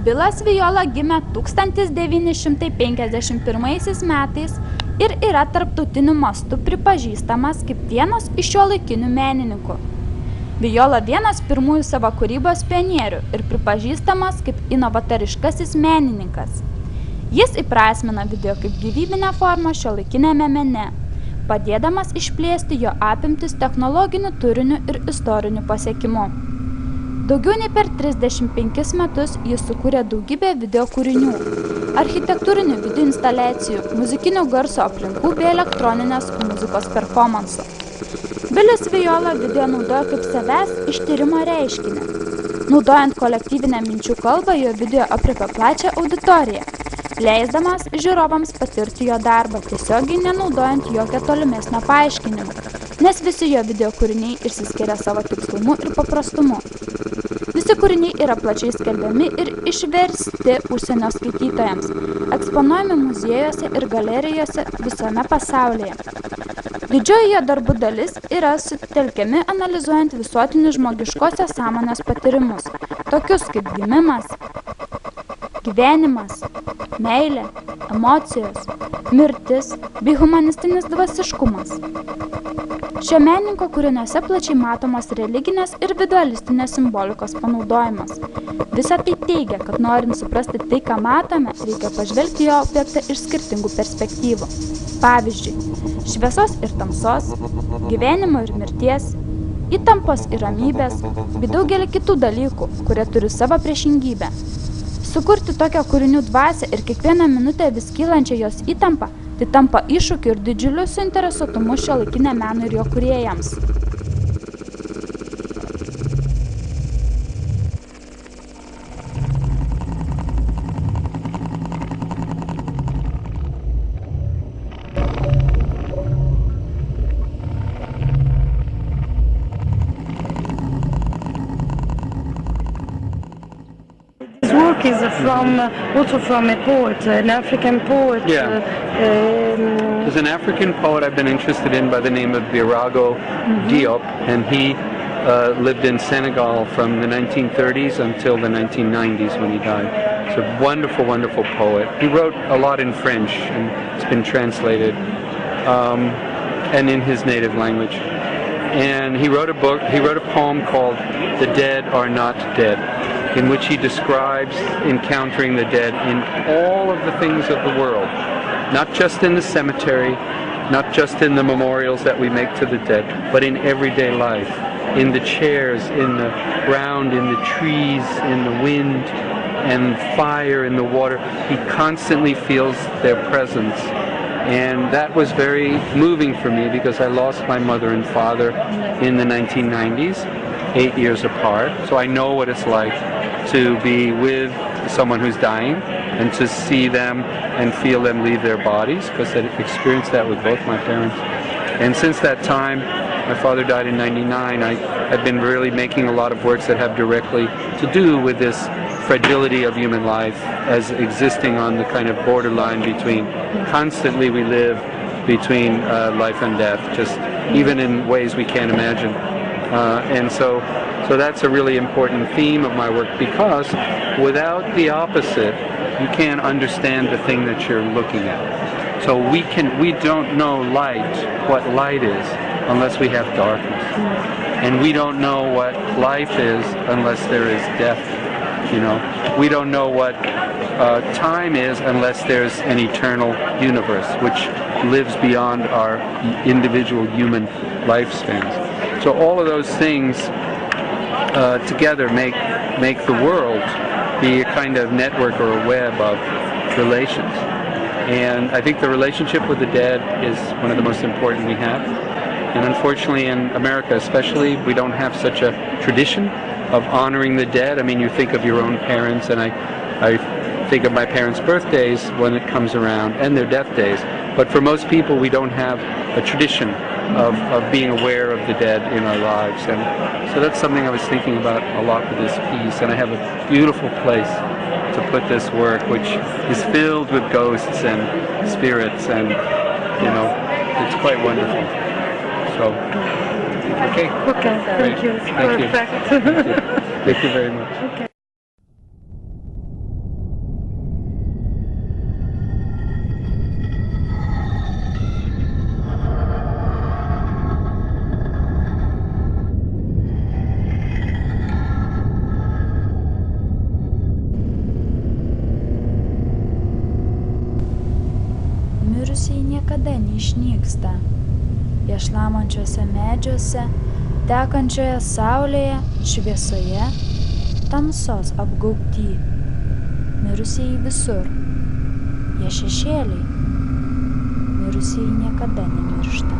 Bilas Viola gimė 1951 metais ir yra tarptautiniu mastu pripažįstamas kaip vienas iš šiuolaikinių menininkų. Viola vienas pirmųjų savo kūrybos pionierių ir pripažįstamas kaip inovatoriškasis menininkas. Jis įprasmina video kaip gyvybinę formą šiuolaikinėme mene, padėdamas išplėsti jo apimtis technologiniu turiniu ir istoriniu pasiekimu. Daugiau nei per 35 metus jis sukūrė daugybę video kūrinių, architektūrinių video instaliacijų, muzikinio garso aplinkų bei elektroninės muzikos performansų. Bilis Viola video naudoja kaip savęs ištyrimo reiškinį. Naudojant kolektyvinę minčių kalbą, jo video aprėpia plačią auditoriją, leisdamas žiūrovams patirti jo darbą, tiesiogiai nenaudojant jokio tolimesnio paaiškinimo, nes visi jo video kūriniai išsiskiria savo tikslumu ir paprastumu. Visi kūriniai yra plačiai skelbiami ir išversti užsienio skaitytojams, eksponuojami muziejuose ir galerijose visame pasaulyje. Didžioji jo darbų dalis yra sutelkiami analizuojant visuotinius žmogiškosios sąmonės patyrimus, tokius kaip gimimas, gyvenimas, meilė, emocijos, mirtis bei humanistinis dvasiškumas. Šio menininko kūriniuose plačiai matomas religinės ir vizualistinės simbolikos panaudojimas. Visa tai teigia, kad norint suprasti tai, ką matome, reikia pažvelgti jo objektą iš skirtingų perspektyvų. Pavyzdžiui, šviesos ir tamsos, gyvenimo ir mirties, įtampos ir ramybės, bei daugelį kitų dalykų, kurie turi savo priešingybę. Sukurti tokią kūrinių dvasią ir kiekvieną minutę vis kylančią jos įtampą, tai tampa iššūkiu ir didžiuliu suinteresuotumu šiuolaikiniam menui ir jo kūrėjams. Is also from a poet, an African poet. Yeah. There's an African poet I've been interested in by the name of Birago Diop, and he lived in Senegal from the 1930s until the 1990s when he died. He's a wonderful, wonderful poet. He wrote a lot in French, and it's been translated, and in his native language. And he wrote a poem called "The Dead Are Not Dead," in which he describes encountering the dead in all of the things of the world, not just in the cemetery, not just in the memorials that we make to the dead, but in everyday life, in the chairs, in the ground, in the trees, in the wind, and fire, in the water. He constantly feels their presence. And that was very moving for me because I lost my mother and father in the 1990s, 8 years apart. So I know what it's like to be with someone who's dying and to see them and feel them leave their bodies, because I experienced that with both my parents. And since that time, my father died in '99, I've been really making a lot of works that have directly to do with this fragility of human life as existing on the kind of borderline between, constantly we live between life and death, just even in ways we can't imagine. And so that's a really important theme of my work, because without the opposite, you can't understand the thing that you're looking at. So we don't know light, what light is, unless we have darkness. And we don't know what life is unless there is death. You know, we don't know what time is unless there's an eternal universe, which lives beyond our individual human lifespans. So all of those things together make the world be a kind of network or a web of relations. And I think the relationship with the dead is one of the most important we have. And unfortunately in America especially, we don't have such a tradition of honoring the dead. I mean, you think of your own parents, and I think of my parents' birthdays when it comes around, and their death days. But for most people, we don't have a tradition of being aware of the dead in our lives. And so that's something I was thinking about a lot with this piece. And I have a beautiful place to put this work, which is filled with ghosts and spirits, and, you know, it's quite wonderful. So, okay. Okay, thank you. It's perfect. Thank you. Thank you very much. Okay. mirusieji niekada neišnyksta. Jie šlamančiuose medžiuose, tekančioje saulėje, šviesoje, tamsos apgaubti. Mirusieji visur. Jie šešėliai. Mirusieji niekada nemiršta.